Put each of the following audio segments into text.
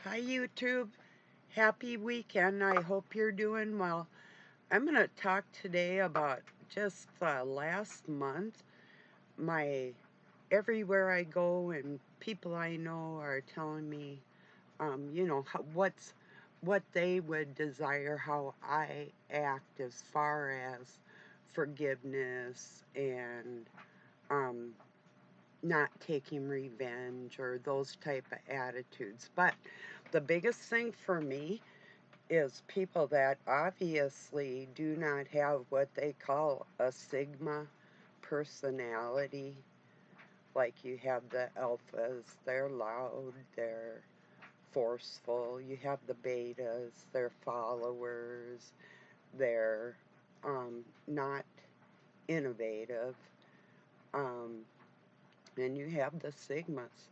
Hi, YouTube. Happy weekend. I hope you're doing well. I'm going to talk today about just last month. My everywhere I go and people I know are telling me, what they would desire, how I act as far as forgiveness and um, not taking revenge or those type of attitudes. But the biggest thing for me is people that obviously do not have what they call a Sigma personality. Like you have the alphas, they're loud, they're forceful. You have the betas, they're followers, they're not innovative. Um, and you have the Sigmas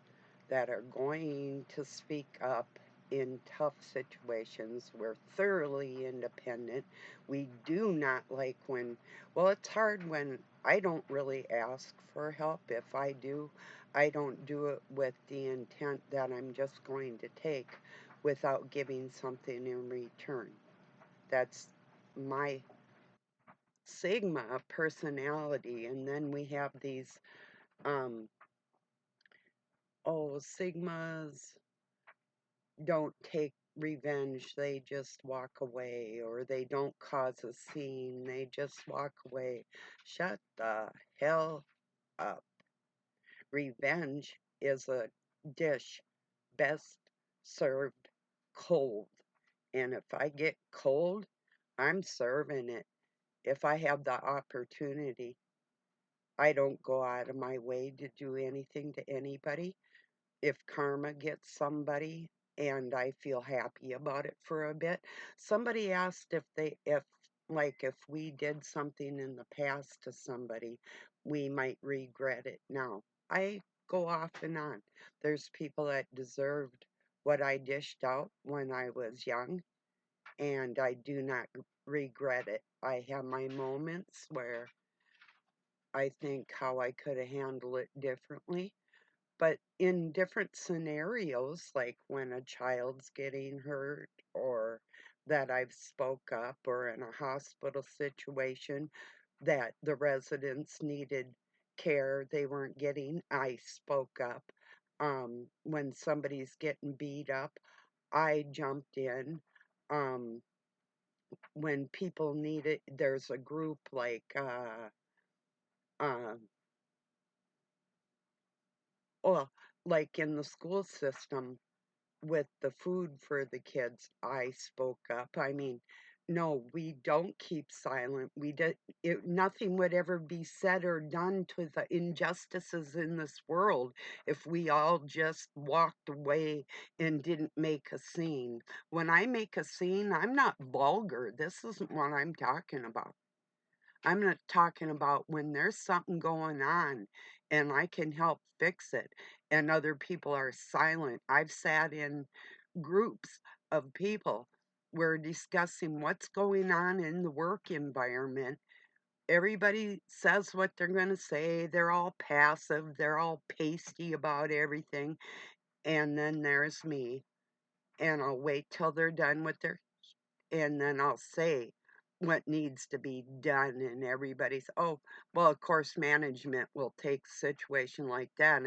that are going to speak up in tough situations. We're thoroughly independent. We do not like well, it's hard when I don't really ask for help. If I do, I don't do it with the intent that I'm just going to take without giving something in return. That's my Sigma personality. And then we have these, um, Sigmas don't take revenge, they just walk away, or they don't cause a scene, they just walk away. Shut the hell up. Revenge is a dish best served cold. And if I get cold, I'm serving it. If I have the opportunity, I don't go out of my way to do anything to anybody. If karma gets somebody and I feel happy about it for a bit. Somebody asked if we did something in the past to somebody, we might regret it now. I go off and on. There's people that deserved what I dished out when I was young, and I do not regret it. I have my moments where I think how I could have handled it differently, but in different scenarios, like when a child's getting hurt or that I've spoke up, or in a hospital situation that the residents needed care they weren't getting, I spoke up. When somebody's getting beat up, I jumped in. Um, when people need it, there's a group uh, well, like in the school system, with the food for the kids, I spoke up. I mean, no, we don't keep silent. Nothing would ever be said or done to the injustices in this world if we all just walked away and didn't make a scene. When I make a scene, I'm not vulgar. This isn't what I'm talking about. I'm not talking about when there's something going on and I can help fix it and other people are silent. I've sat in groups of people. We're discussing what's going on in the work environment. Everybody says what they're going to say. They're all passive. They're all pasty about everything. And then there's me. And I'll wait till they're done with and then I'll say what needs to be done. And everybody's, oh, well, of course, management will take a situation like that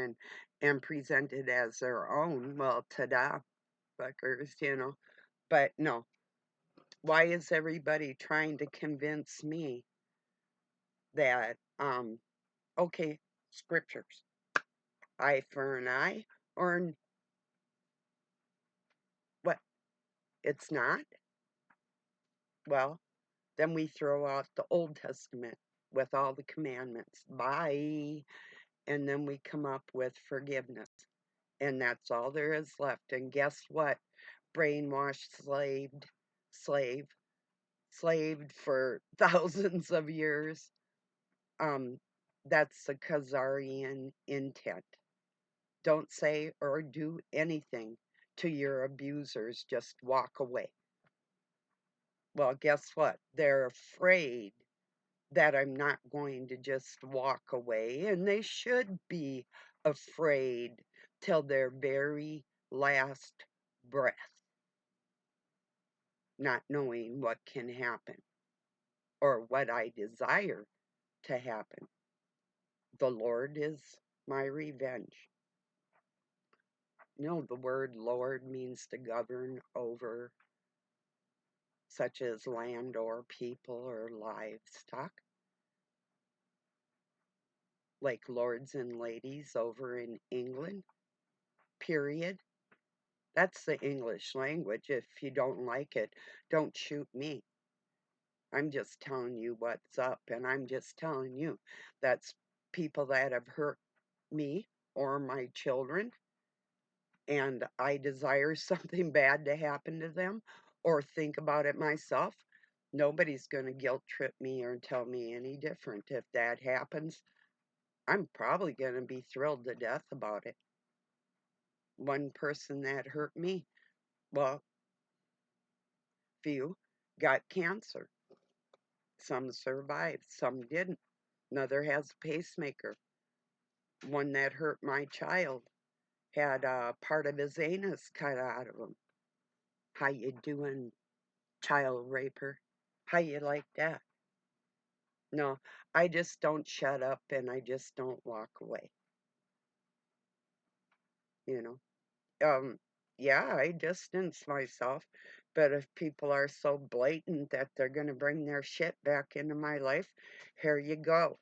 and present it as their own. Well, ta-da, fuckers. But no, why is everybody trying to convince me that, okay, scriptures, eye for an eye, or what? It's not? Well, then we throw out the Old Testament with all the commandments. Bye. And then we come up with forgiveness. And that's all there is left. And guess what? Brainwashed, slave, slaved for thousands of years. Um, that's the Khazarian intent. Don't say or do anything to your abusers, just walk away. Well, guess what? They're afraid that I'm not going to just walk away, and they should be afraid till their very last breath, not knowing what can happen or what I desire to happen. The Lord is my revenge. You know, the word Lord means to govern over, such as land or people or livestock, like lords and ladies over in England, period. That's the English language. If you don't like it, don't shoot me. I'm just telling you what's up, and I'm just telling you that's people that have hurt me or my children, and I desire something bad to happen to them or think about it myself. Nobody's going to guilt trip me or tell me any different. If that happens, I'm probably going to be thrilled to death about it. One person that hurt me, well, few, got cancer. Some survived, some didn't. Another has a pacemaker. One that hurt my child had part of his anus cut out of him. How you doing, child raper? How you like that? No, I just don't shut up and I just don't walk away. You know, yeah, I distance myself, but if people are so blatant that they're going to bring their shit back into my life, here you go.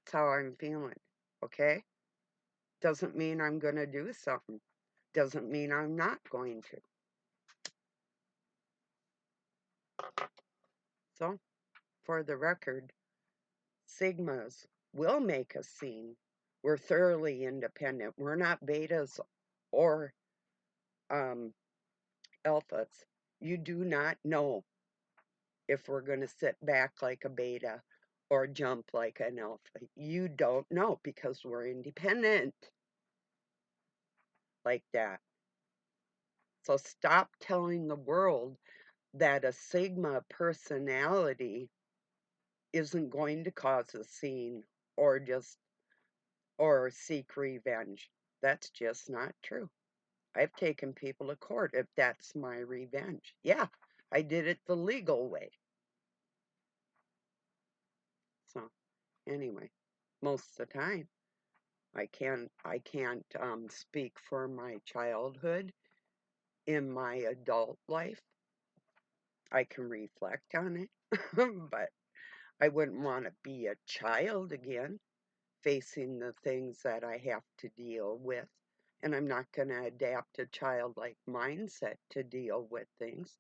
That's how I'm feeling. Okay? Doesn't mean I'm going to do something. Doesn't mean I'm not going to. So, for the record, Sigmas will make a scene. We're thoroughly independent. We're not betas or um, alphas. You do not know if we're going to sit back like a beta or jump like an alpha. You don't know because we're independent like that. So stop telling the world that a Sigma personality isn't going to cause a scene or just or seek revenge. That's just not true. I've taken people to court if that's my revenge. Yeah, I did it the legal way. So anyway, most of the time I can't speak for my childhood. In my adult life, I can reflect on it, but I wouldn't want to be a child again, facing the things that I have to deal with. And I'm not going to adapt a childlike mindset to deal with things,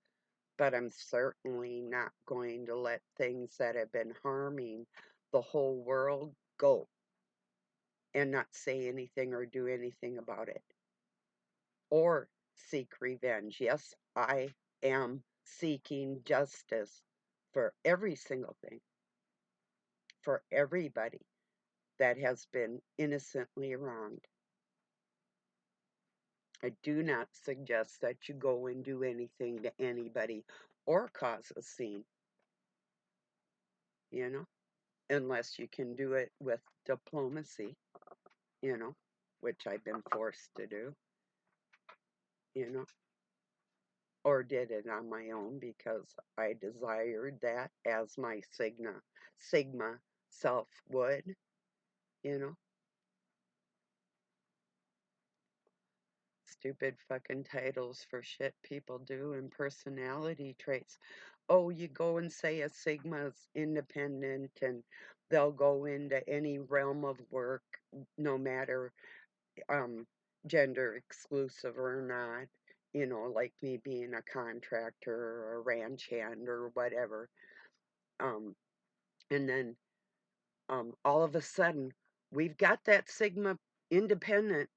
but I'm certainly not going to let things that have been harming the whole world go and not say anything or do anything about it or seek revenge. Yes, I am seeking justice for every single thing, for everybody that has been innocently wronged. I do not suggest that you go and do anything to anybody or cause a scene, you know, unless you can do it with diplomacy, you know, which I've been forced to do, you know, or did it on my own because I desired that as my Sigma self would, you know. Stupid fucking titles for shit people do and personality traits. Oh, you go and say a Sigma's independent and they'll go into any realm of work, no matter um, gender exclusive or not, you know, like me being a contractor or a ranch hand or whatever. Um, and then all of a sudden, we've got that Sigma independent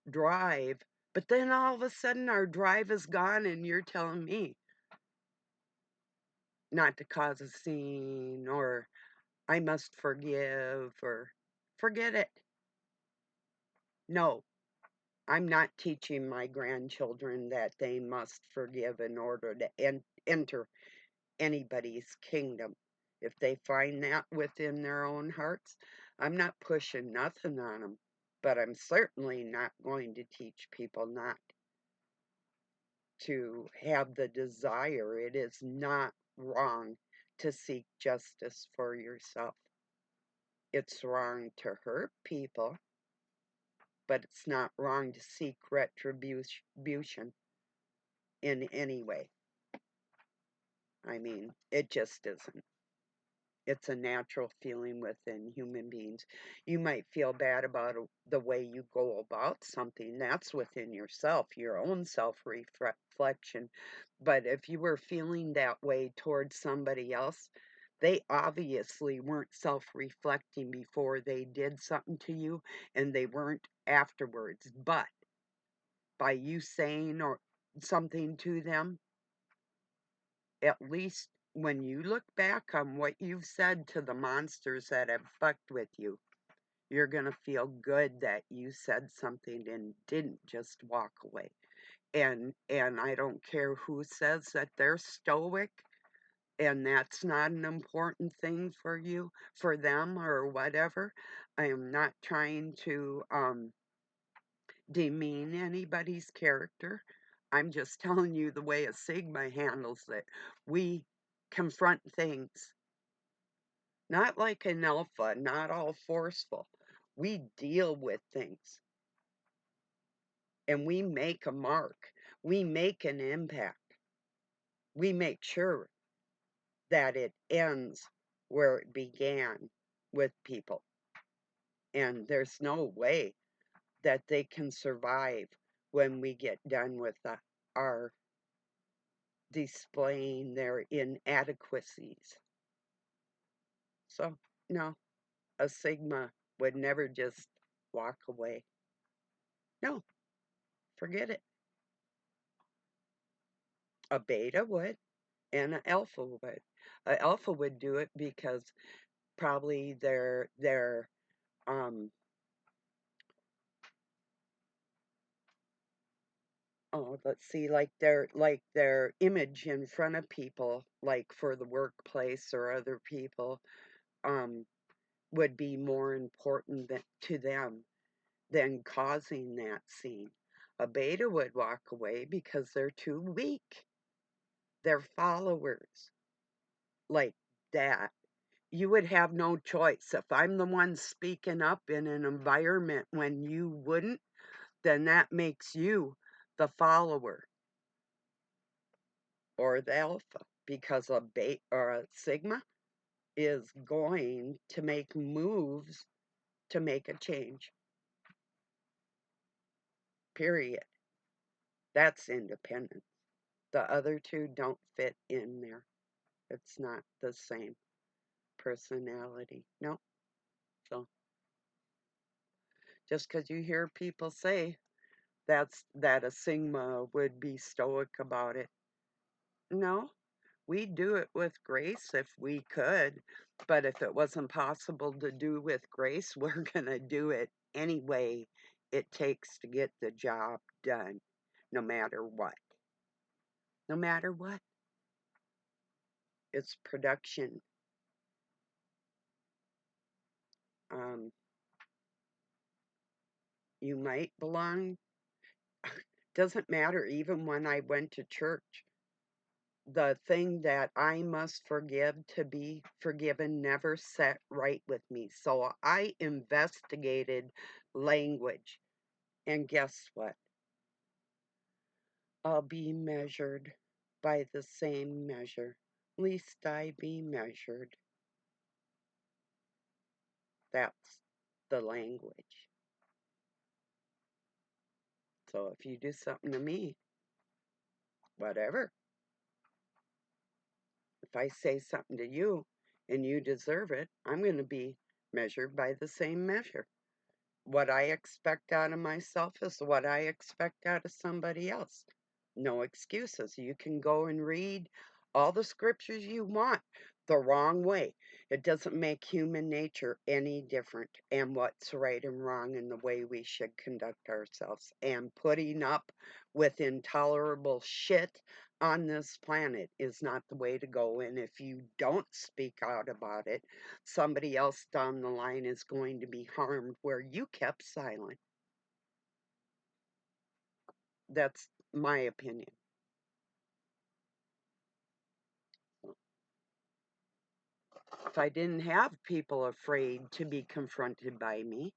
drive, but then all of a sudden our drive is gone and you're telling me not to cause a scene or I must forgive or forget it. No, I'm not teaching my grandchildren that they must forgive in order to enter anybody's kingdom. If they find that within their own hearts, I'm not pushing nothing on them, but I'm certainly not going to teach people not. to have the desire. It is not wrong to seek justice for yourself. It's wrong to hurt people, but it's not wrong to seek retribution in any way. I mean, it just isn't. It's a natural feeling within human beings. You might feel bad about the way you go about something. That's within yourself, your own self reflection. But if you were feeling that way towards somebody else, they obviously weren't self reflecting before they did something to you, and they weren't afterwards. But by you saying or something to them, at least when you look back on what you've said to the monsters that have fucked with you, you're going to feel good that you said something and didn't just walk away. And I don't care who says that they're stoic and that's not an important thing for you, for them or whatever. I am not trying to demean anybody's character. I'm just telling you the way a Sigma handles it. We confront things, not like an alpha, not all forceful. We deal with things and we make a mark. We make an impact. We make sure that it ends where it began with people. And there's no way that they can survive when we get done with our displaying their inadequacies. So, no, a Sigma would never just walk away. No, forget it. A Beta would, and an Alpha would. A Alpha would do it because probably um let's see, like their image in front of people, like for the workplace or other people, um would be more important to them than causing that scene. A Beta would walk away because they're too weak. They're followers like that. You would have no choice. If I'm the one speaking up in an environment when you wouldn't, then that makes you the follower or the alpha, because a beta or a sigma is going to make moves to make a change. Period. That's independence. The other two don't fit in there. It's not the same personality. No. So just because you hear people say that a Sigma would be stoic about it. No, we do it with grace if we could, but if it wasn't possible to do with grace, we're going to do it anyway it takes to get the job done, no matter what. No matter what. It's production. Um, you might belong, doesn't matter, even when I went to church. The thing that I must forgive to be forgiven never sat right with me. So I investigated language. And guess what? I'll be measured by the same measure. Least I be measured. That's the language. So if you do something to me, whatever. If I say something to you and you deserve it, I'm going to be measured by the same measure. What I expect out of myself is what I expect out of somebody else. No excuses. You can go and read all the scriptures you want the wrong way. It doesn't make human nature any different and what's right and wrong in the way we should conduct ourselves. And putting up with intolerable shit on this planet is not the way to go. And if you don't speak out about it, somebody else down the line is going to be harmed where you kept silent. That's my opinion. if I didn't have people afraid to be confronted by me,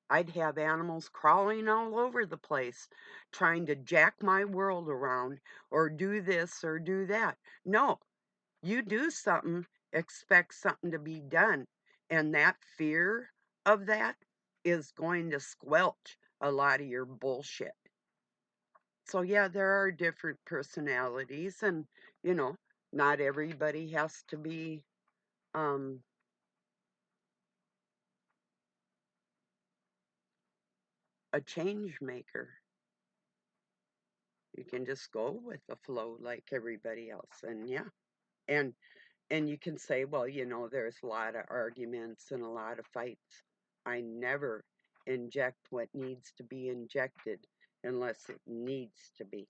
I'd have animals crawling all over the place trying to jack my world around or do this or do that. No, you do something, expect something to be done. And that fear of that is going to squelch a lot of your bullshit. So, yeah, there are different personalities, and, you know, not everybody has to be um, a change maker. You can just go with the flow like everybody else. And yeah, and you can say, well, you know, there's a lot of arguments and a lot of fights. I never inject what needs to be injected unless it needs to be.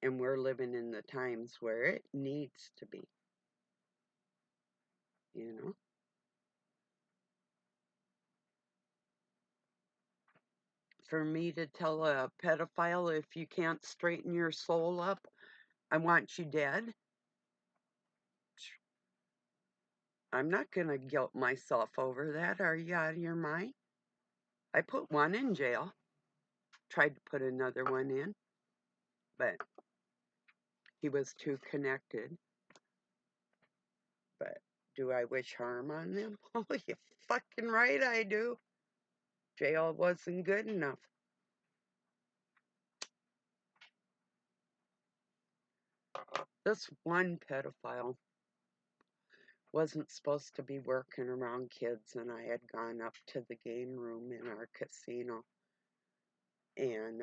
And we're living in the times where it needs to be, you know. For me to tell a pedophile, if you can't straighten your soul up, I want you dead. I'm not going to guilt myself over that. Are you out of your mind? I put one in jail, tried to put another one in, but he was too connected. But do I wish harm on them? Oh, you fucking right I do. Jail wasn't good enough. This one pedophile wasn't supposed to be working around kids, and I had gone up to the game room in our casino and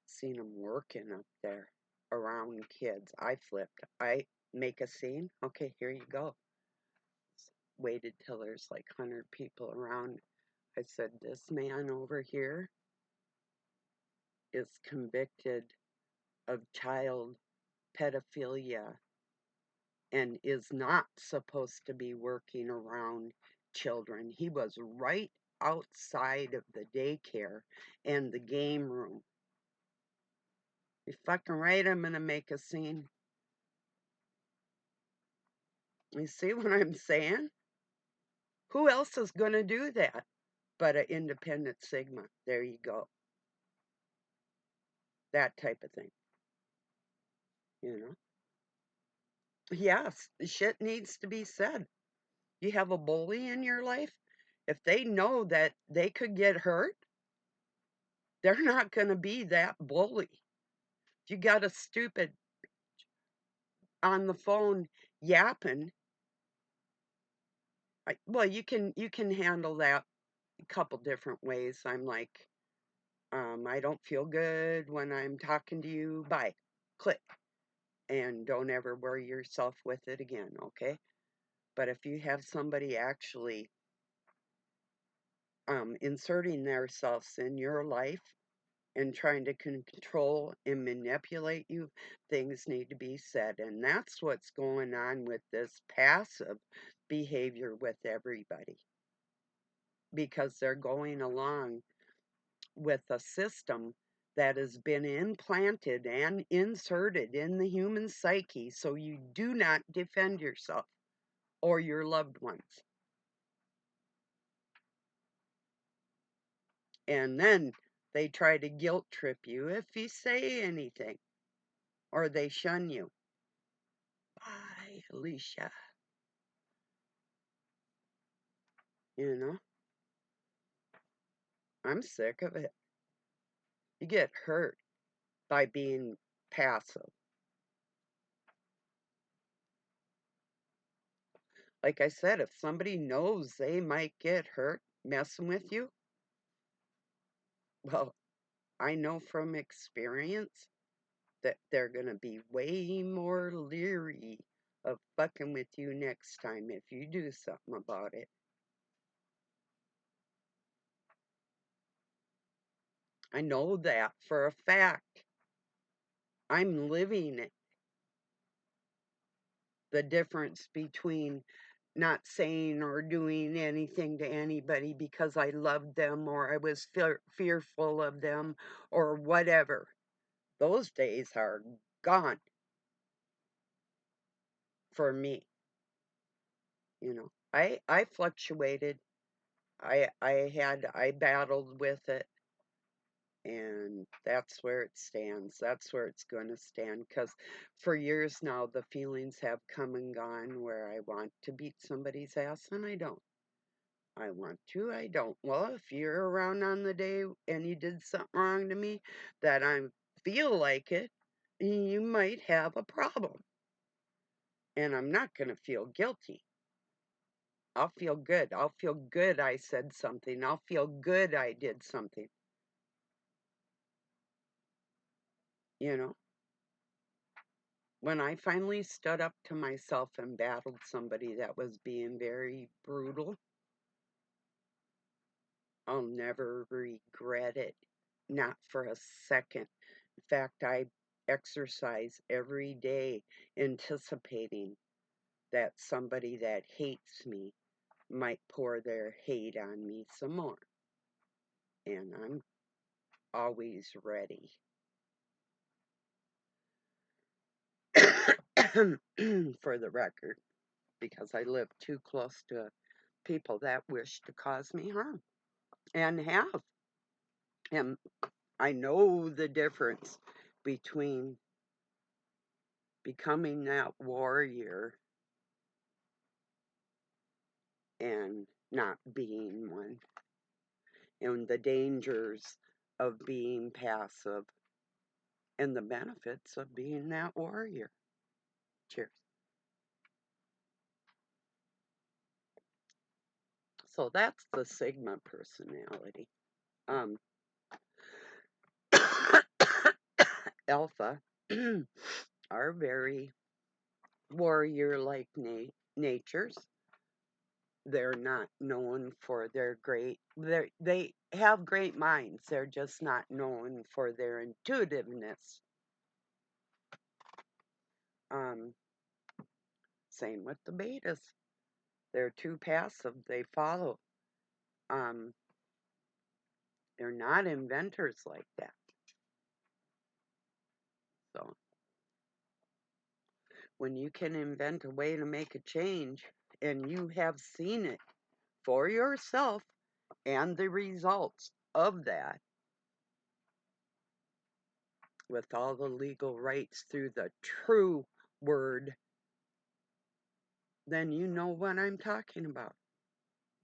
seen him working up there around kids. I flipped. I make a scene. Okay, here you go. Waited till there's like 100 people around. I said, this man over here is convicted of child pedophilia and is not supposed to be working around children. He was right outside of the daycare and the game room. You fucking right, I'm gonna make a scene. You see what I'm saying? Who else is gonna do that but an independent Sigma? There you go. That type of thing, you know? Yes, shit needs to be said. You have a bully in your life, if they know that they could get hurt, they're not going to be that bully. If you got a stupid on the phone yapping, well, you can handle that a couple different ways. I'm like, I don't feel good when I'm talking to you. Bye, click, and don't ever worry yourself with it again. Okay, but if you have somebody actually inserting themselves in your life and trying to control and manipulate you, things need to be said. And that's what's going on with this passive behavior with everybody, because they're going along with a system that has been implanted and inserted in the human psyche so you do not defend yourself or your loved ones. And then they try to guilt trip you if you say anything, or they shun you. Bye, Alicia. You know, I'm sick of it. You get hurt by being passive. Like I said, if somebody knows they might get hurt messing with you, well, I know from experience that they're going to be way more leery of fucking with you next time if you do something about it. I know that for a fact. I'm living it. The difference between not saying or doing anything to anybody because I loved them or I was fearful of them or whatever. Those days are gone. for me. I fluctuated. I battled with it, and that's where it stands. That's where it's going to stand, because for years now the feelings have come and gone where I want to beat somebody's ass and I don't. I want to, I don't. Well, if you're around on the day and you did something wrong to me that I feel like it, you might have a problem. And I'm not going to feel guilty. I'll feel good. I'll feel good I said something. I'll feel good I did something. You know, when I finally stood up to myself and battled somebody that was being very brutal, I'll never regret it. Not for a second. In fact, I exercise every day anticipating that somebody that hates me might pour their hate on me some more. And I'm always ready. For the record, because I live too close to people that wish to cause me harm and have. And I know the difference between becoming that warrior and not being one, and the dangers of being passive and the benefits of being that warrior. Cheers. So that's the Sigma personality. Um, Alpha are very warrior-like natures. They're not known for their they have great minds. They're just not known for their intuitiveness. Um, Same with the betas. They're too passive. They follow. Um, they're not inventors like that. So when you can invent a way to make a change and you have seen it for yourself and the results of that with all the legal rights through the true word, then you know what I'm talking about.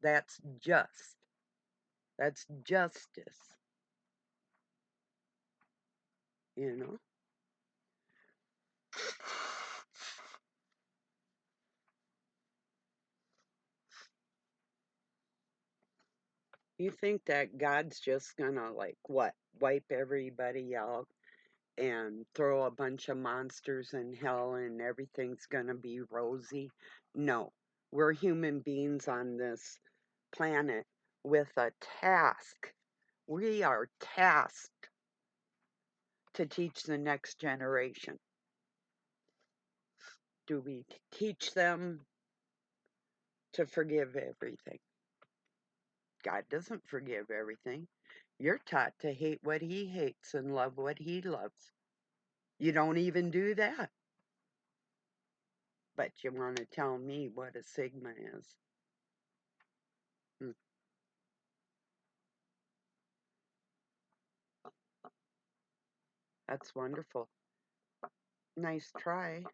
That's just. That's justice. You know? You think that God's just gonna, like, what? Wipe everybody out and throw a bunch of monsters in hell and everything's gonna be rosy? No. We're human beings on this planet with a task. We are tasked to teach the next generation. Do we teach them to forgive everything? God doesn't forgive everything. You're taught to hate what he hates and love what he loves. You don't even do that. But you want to tell me what a Sigma is. Hmm. That's wonderful. Nice try.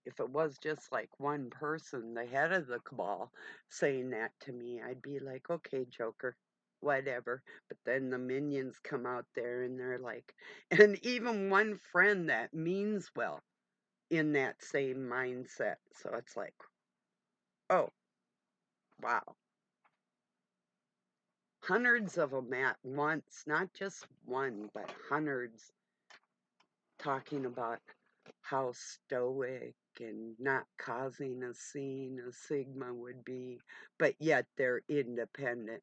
If it was just like one person, the head of the cabal, saying that to me, I'd be like, okay, Joker, whatever. But then the minions come out there and they're like, and even one friend that means well in that same mindset. So it's like, oh, wow. Hundreds of them at once, not just one, but hundreds, talking about how stoic and not causing a scene a Sigma would be, but yet they're independent.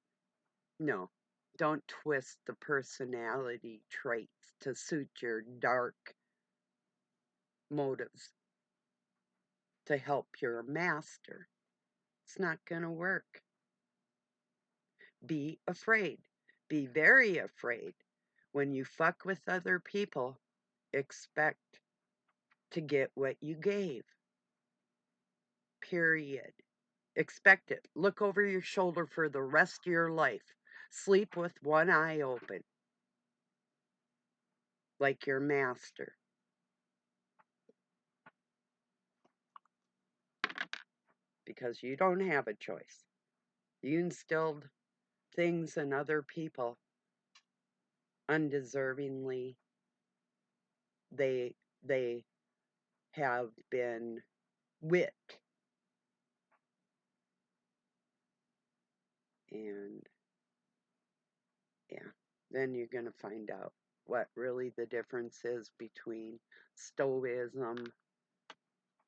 No, don't twist the personality traits to suit your dark motives to help your master. It's not going to work. Be afraid. Be very afraid. When you fuck with other people, expect to get what you gave. Period. Expect it. Look over your shoulder for the rest of your life. Sleep with one eye open, like your master. Because you don't have a choice. You instilled things in other people undeservingly. They have been whipped, and yeah, then you're going to find out what really the difference is between Stoicism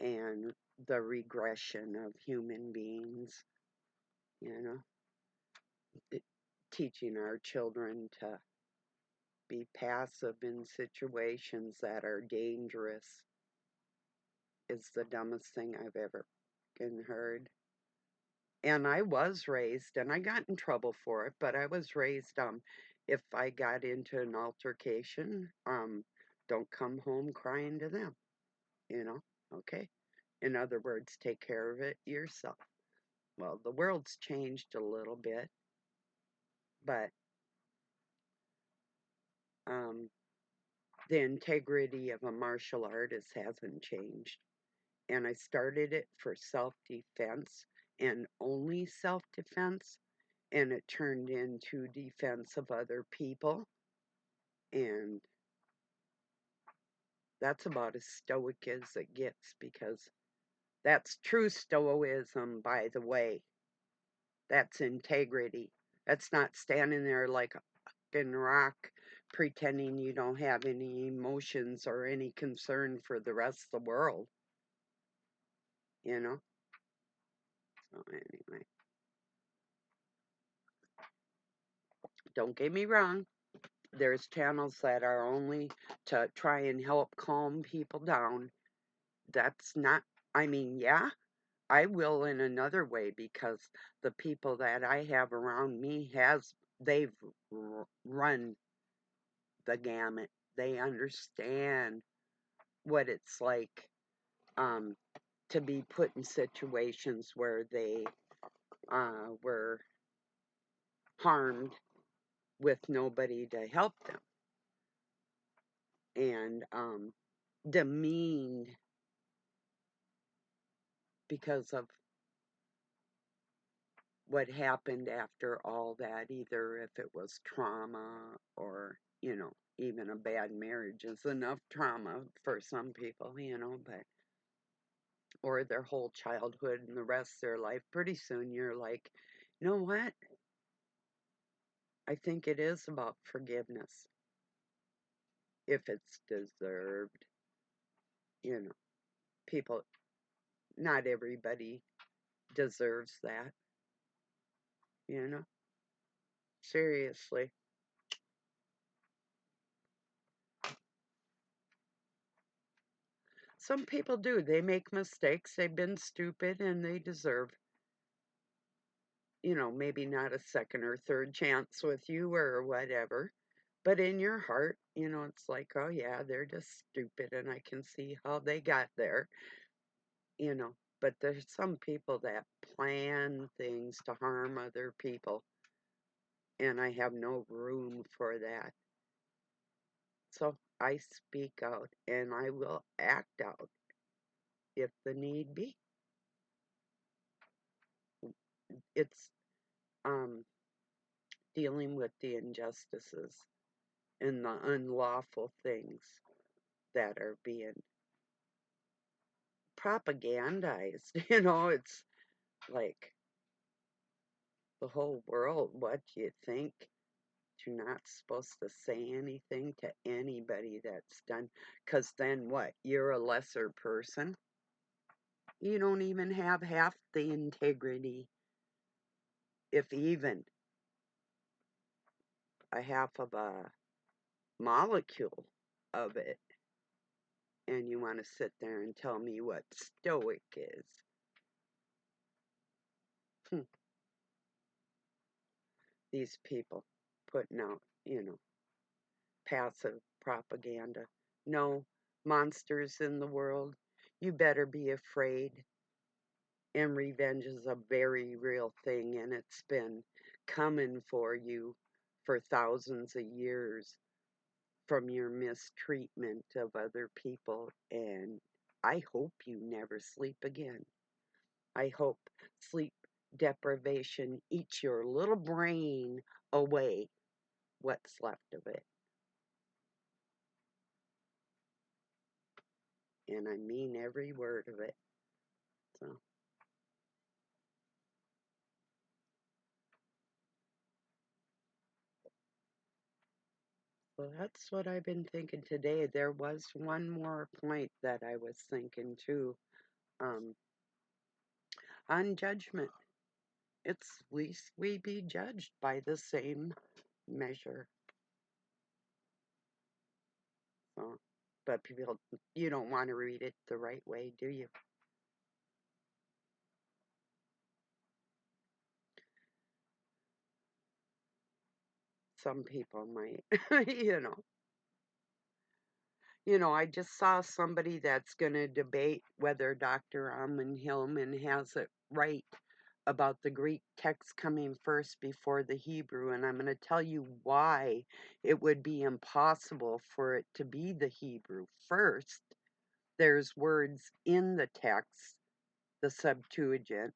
and the regression of human beings, you know, teaching our children to be passive in situations that are dangerous is the dumbest thing I've ever heard. And I was raised, and I got in trouble for it, but I was raised, if I got into an altercation, don't come home crying to them, okay? In other words, take care of it yourself. Well, the world's changed a little bit, but the integrity of a martial artist hasn't changed. And I started it for self-defense and only self-defense, and it turned into defense of other people, and that's about as stoic as it gets, because that's true stoicism, by the way. That's integrity. That's not standing there like a fucking rock pretending you don't have any emotions or any concern for the rest of the world, you know? So anyway, don't get me wrong. There's channels that are only to try and help calm people down. That's not, I mean, yeah, I will in another way, because the people that I have around me they've run the gamut. They understand what it's like to be put in situations where they were harmed with nobody to help them, and demeaned because of what happened after all that, either if it was trauma or, even a bad marriage is enough trauma for some people, but, or their whole childhood and the rest of their life. Pretty soon you're like, you know what? I think it is about forgiveness, if it's deserved. People, not everybody deserves that, you know? Seriously. Some people do. They make mistakes. They've been stupid and they deserve, maybe not a second or third chance with you or whatever. But in your heart, it's like, oh yeah, they're just stupid and I can see how they got there, you know. But there's some people that plan things to harm other people, and I have no room for that. So I speak out and I will act out if the need be. It's dealing with the injustices and the unlawful things that are being propagandized. It's like the whole world. What do you think? You're not supposed to say anything to anybody that's done, because then what? You're a lesser person. You don't even have half the integrity, if even a half of a molecule of it. And you want to sit there and tell me what stoic is. These people putting out, passive propaganda. No, monsters in the world, you better be afraid. And revenge is a very real thing, and it's been coming for you for thousands of years from your mistreatment of other people. And I hope you never sleep again. I hope sleep deprivation eats your little brain away, what's left of it. And I mean every word of it. So, well, that's what I've been thinking today. There was one more point that I was thinking too. Um, on judgment, it's least we be judged by the same measure. So, but people, you don't want to read it the right way, do you? Some people might, you know. I just saw somebody that's going to debate whether Dr. Amon Hillman has it right about the Greek text coming first before the Hebrew, and I'm going to tell you why it would be impossible for it to be the Hebrew first. There's words in the text, the Septuagint,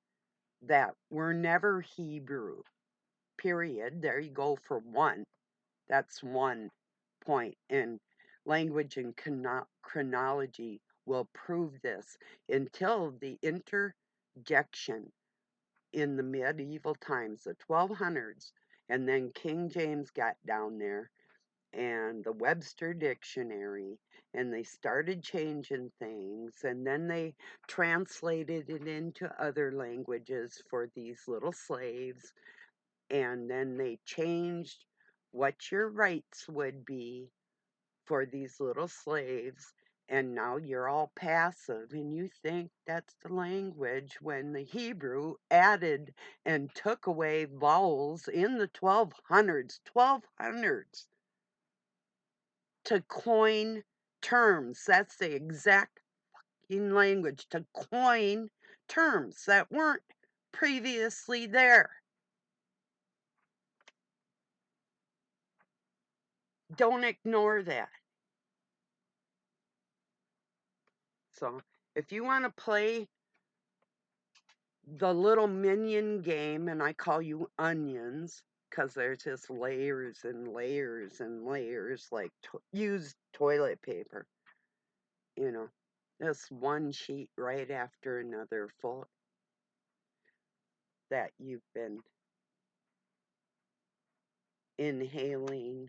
that were never Hebrew, period. There you go for one. That's one point. And language and chronology will prove this until the interjection in the medieval times, the 1200s, and then King James got down there and the Webster Dictionary, and they started changing things, and then they translated it into other languages for these little slaves, and then they changed what your rights would be for these little slaves, and now you're all passive and you think that's the language when the Hebrew added and took away vowels in the 1200s to coin terms. That's the exact in language, to coin terms that weren't previously there. Don't ignore that. So, if you want to play the little minion game, and I call you onions because there's just layers and layers and layers like used toilet paper, you know, just one sheet right after another full that you've been inhaling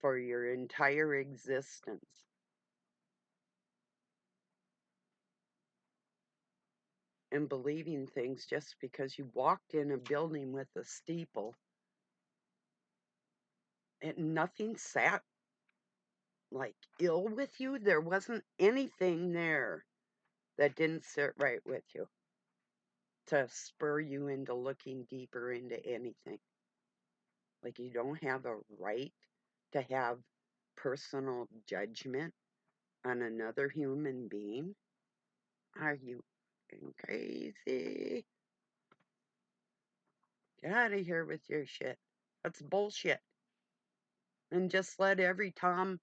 for your entire existence. And believing things just because you walked in a building with a steeple and nothing sat like ill with you. There wasn't anything there that didn't sit right with you to spur you into looking deeper into anything. Like you don't have a right to have personal judgment on another human being. Are you crazy? Get out of here with your shit. That's bullshit. And just let every Tom,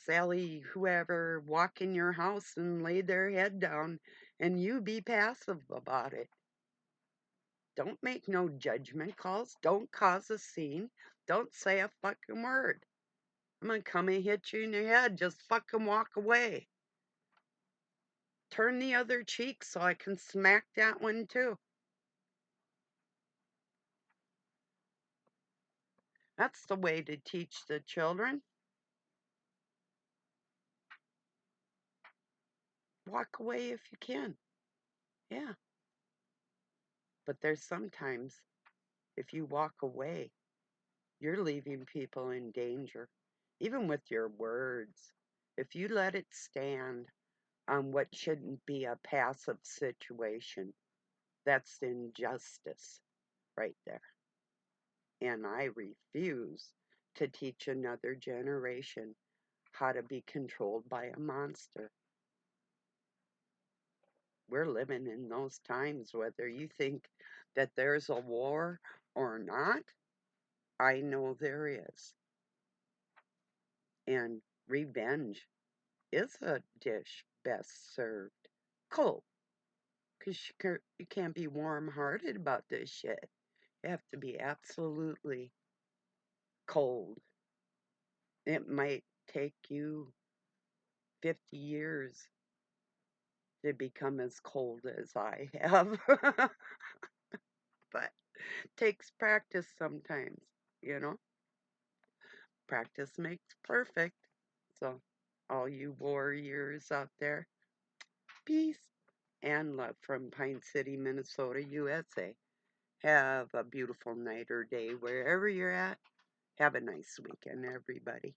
Sally, whoever walk in your house and lay their head down and you be passive about it. Don't make no judgment calls. Don't cause a scene. Don't say a fucking word. I'm gonna come and hit you in the head. Just fucking walk away. Turn the other cheek so I can smack that one too. That's the way to teach the children. Walk away if you can. Yeah. But there's sometimes if you walk away, you're leaving people in danger, even with your words. If you let it stand on what shouldn't be a passive situation, that's injustice right there. And I refuse to teach another generation how to be controlled by a monster. We're living in those times, whether you think that there's a war or not. I know there is. And revenge is a dish best served cold. Because you can't be warm hearted about this shit. You have to be absolutely cold. It might take you 50 years to become as cold as I have. But it takes practice sometimes, you know? Practice makes perfect. So, all you warriors out there, peace and love from Pine City, Minnesota, USA. Have a beautiful night or day wherever you're at. Have a nice weekend, everybody.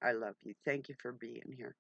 I love you. Thank you for being here.